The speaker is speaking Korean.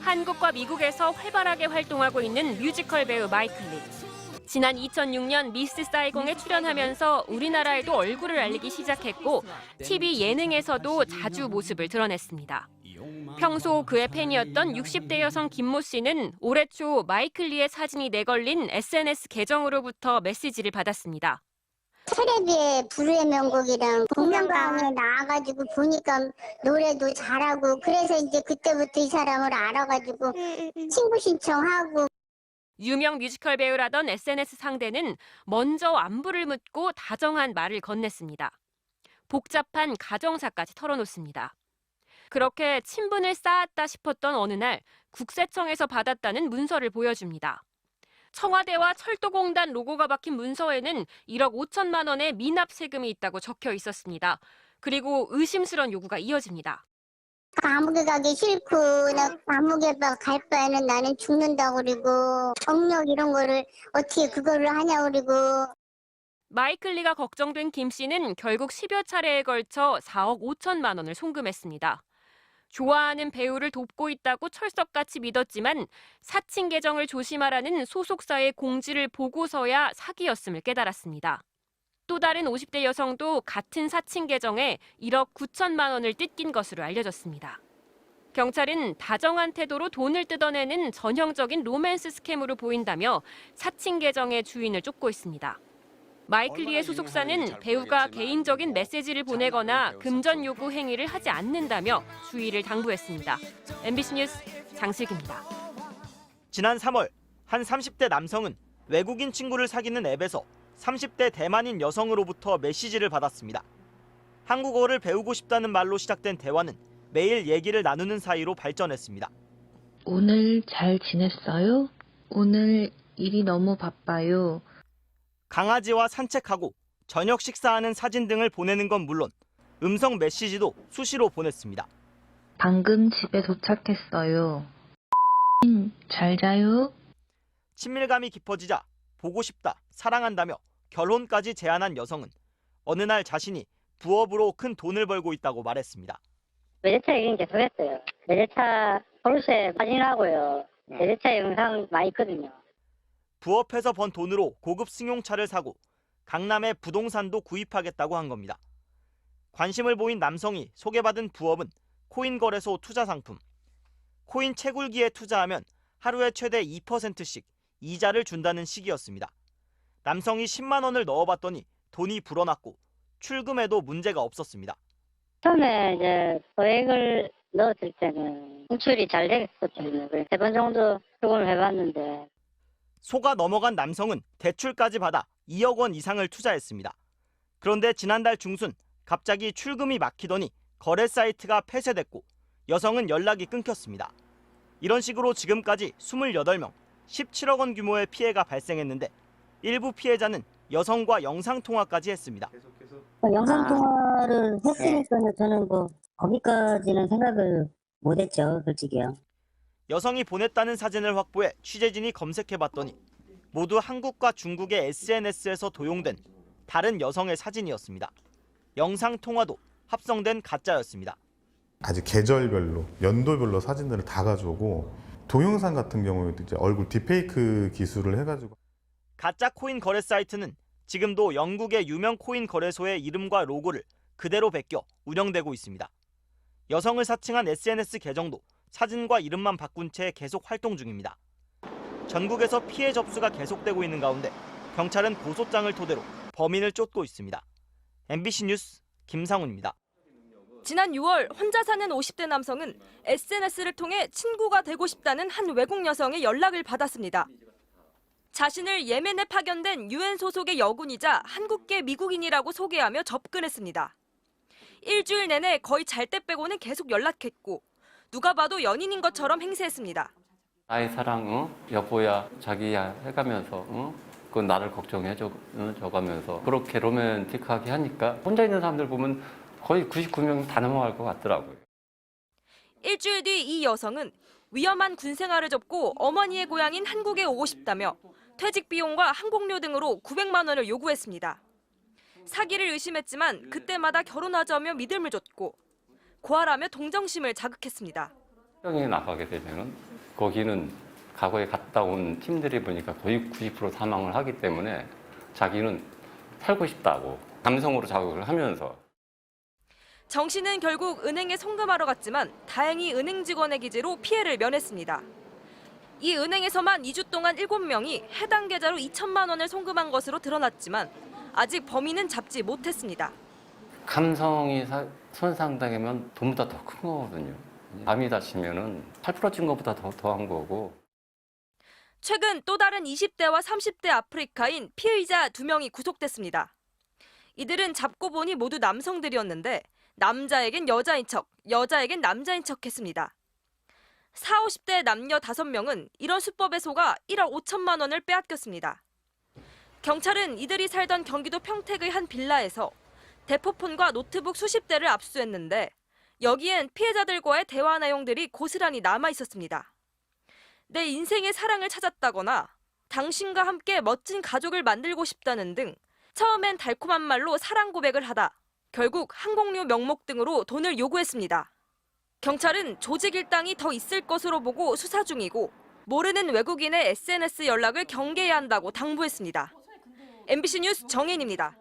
한국과 미국에서 활발하게 활동하고 있는 뮤지컬 배우 마이클 리. 지난 2006년 미스 사이공에 출연하면서 우리나라에도 얼굴을 알리기 시작했고 TV 예능에서도 자주 모습을 드러냈습니다. 평소 그의 팬이었던 60대 여성 김모 씨는 올해 초 마이클 리의 사진이 내걸린 SNS 계정으로부터 메시지를 받았습니다. 테레비에 불후의 명곡이랑 복면가왕에 나와가지고 보니까 노래도 잘하고 그래서 이제 그때부터 이 사람을 알아가지고 친구 신청하고. 유명 뮤지컬 배우라던 SNS 상대는 먼저 안부를 묻고 다정한 말을 건넸습니다. 복잡한 가정사까지 털어놓습니다. 그렇게 친분을 쌓았다 싶었던 어느 날 국세청에서 받았다는 문서를 보여줍니다. 청와대와 철도공단 로고가 박힌 문서에는 1억 5천만 원의 미납 세금이 있다고 적혀 있었습니다. 그리고 의심스러운 요구가 이어집니다. 감옥에 가기 싫고 나 감옥에 갈 바에는 나는 죽는다고 그러고 경력 이런 거를 어떻게 그거를 하냐고 그러고. 마이클 리가 걱정된 김 씨는 결국 10여 차례에 걸쳐 4억 5천만 원을 송금했습니다. 좋아하는 배우를 돕고 있다고 철석같이 믿었지만 사칭 계정을 조심하라는 소속사의 공지를 보고서야 사기였음을 깨달았습니다. 또 다른 50대 여성도 같은 사칭 계정에 1억 9천만 원을 뜯긴 것으로 알려졌습니다. 경찰은 다정한 태도로 돈을 뜯어내는 전형적인 로맨스 스캠으로 보인다며 사칭 계정의 주인을 쫓고 있습니다. 마이클 리의 소속사는 배우가 개인적인 메시지를 보내거나 금전 요구 행위를 하지 않는다며 주의를 당부했습니다. MBC 뉴스 장슬기입니다. 지난 3월 한 30대 남성은 외국인 친구를 사귀는 앱에서 30대 대만인 여성으로부터 메시지를 받았습니다. 한국어를 배우고 싶다는 말로 시작된 대화는 매일 얘기를 나누는 사이로 발전했습니다. 오늘 잘 지냈어요? 오늘 일이 너무 바빠요. 강아지와 산책하고 저녁 식사하는 사진 등을 보내는 건 물론 음성 메시지도 수시로 보냈습니다. 방금 집에 도착했어요. 잘 자요? 친밀감이 깊어지자 보고 싶다, 사랑한다며 결혼까지 제안한 여성은 어느 날 자신이 부업으로 큰 돈을 벌고 있다고 말했습니다. 외제차 얘기는 계속했어요. 외제차 포르쉐 사진하고요. 외제차 영상 많이 있거든요. 부업해서 번 돈으로 고급 승용차를 사고 강남에 부동산도 구입하겠다고 한 겁니다. 관심을 보인 남성이 소개받은 부업은 코인 거래소 투자 상품. 코인 채굴기에 투자하면 하루에 최대 2%씩 이자를 준다는 식이었습니다. 남성이 10만 원을 넣어봤더니 돈이 불어났고 출금에도 문제가 없었습니다. 처음에 이제 소액을 넣었을 때는 인출이 잘 되겠었거든요. 3번 정도 출금을 해봤는데. 속아 넘어간 남성은 대출까지 받아 2억 원 이상을 투자했습니다. 그런데 지난달 중순 갑자기 출금이 막히더니 거래 사이트가 폐쇄됐고 여성은 연락이 끊겼습니다. 이런 식으로 지금까지 28명, 17억 원 규모의 피해가 발생했는데 일부 피해자는 여성과 영상통화까지 했습니다. 영상통화를 했으니까 저는 거기까지는 생각을 못했죠, 솔직히요. 여성이 보냈다는 사진을 확보해 취재진이 검색해봤더니 모두 한국과 중국의 SNS에서 도용된 다른 여성의 사진이었습니다. 영상통화도 합성된 가짜였습니다. 아주 계절별로, 연도별로 사진들을 다 가져오고 동영상 같은 경우에도 이제 얼굴 딥페이크 기술을 해가지고. 가짜 코인 거래 사이트는 지금도 영국의 유명 코인 거래소의 이름과 로고를 그대로 베껴 운영되고 있습니다. 여성을 사칭한 SNS 계정도 사진과 이름만 바꾼 채 계속 활동 중입니다. 전국에서 피해 접수가 계속되고 있는 가운데 경찰은 고소장을 토대로 범인을 쫓고 있습니다. MBC 뉴스 김상훈입니다. 지난 6월 혼자 사는 50대 남성은 SNS를 통해 친구가 되고 싶다는 한 외국 여성의 연락을 받았습니다. 자신을 예멘에 파견된 UN 소속의 여군이자 한국계 미국인이라고 소개하며 접근했습니다. 일주일 내내 거의 잘 때 빼고는 계속 연락했고 누가 봐도 연인인 것처럼 행세했습니다. 나의 사랑, 여보야, 자기야 해가면서 그건 나를 걱정해줘 가면서 그렇게 로맨틱하게 하니까 혼자 있는 사람들 보면 거의 99명 다 넘어갈 것 같더라고요. 일주일 뒤 이 여성은 위험한 군 생활을 접고 어머니의 고향인 한국에 오고 싶다며 퇴직 비용과 항공료 등으로 900만 원을 요구했습니다. 사기를 의심했지만 그때마다 결혼하자며 믿음을 줬고 고아라며 동정심을 자극했습니다. 병이 나가게 되면 거기는 과거에 갔다 온 팀들이 보니까 거의 90% 사망을 하기 때문에 자기는 살고 싶다고 감성으로 자극을 하면서. 정 씨는 결국 은행에 송금하러 갔지만 다행히 은행 직원의 기재로 피해를 면했습니다. 이 은행에서만 2주 동안 7명이 해당 계좌로 2천만 원을 송금한 것으로 드러났지만 아직 범인은 잡지 못했습니다. 감성이 손상당하면 돈보다 더 큰 거거든요. 암이 다치면은 팔 부러진 것보다 더한 거고. 최근 또 다른 20대와 30대 아프리카인 피의자 2명이 구속됐습니다. 이들은 잡고 보니 모두 남성들이었는데 남자에겐 여자인 척, 여자에겐 남자인 척 했습니다. 40, 50대 남녀 5명은 이런 수법에 속아 1억 5천만 원을 빼앗겼습니다. 경찰은 이들이 살던 경기도 평택의 한 빌라에서 대포폰과 노트북 수십 대를 압수했는데 여기엔 피해자들과의 대화 내용들이 고스란히 남아 있었습니다. 내 인생의 사랑을 찾았다거나 당신과 함께 멋진 가족을 만들고 싶다는 등 처음엔 달콤한 말로 사랑 고백을 하다 결국 항공료 명목 등으로 돈을 요구했습니다. 경찰은 조직 일당이 더 있을 것으로 보고 수사 중이고 모르는 외국인의 SNS 연락을 경계해야 한다고 당부했습니다. MBC 뉴스 정혜인입니다.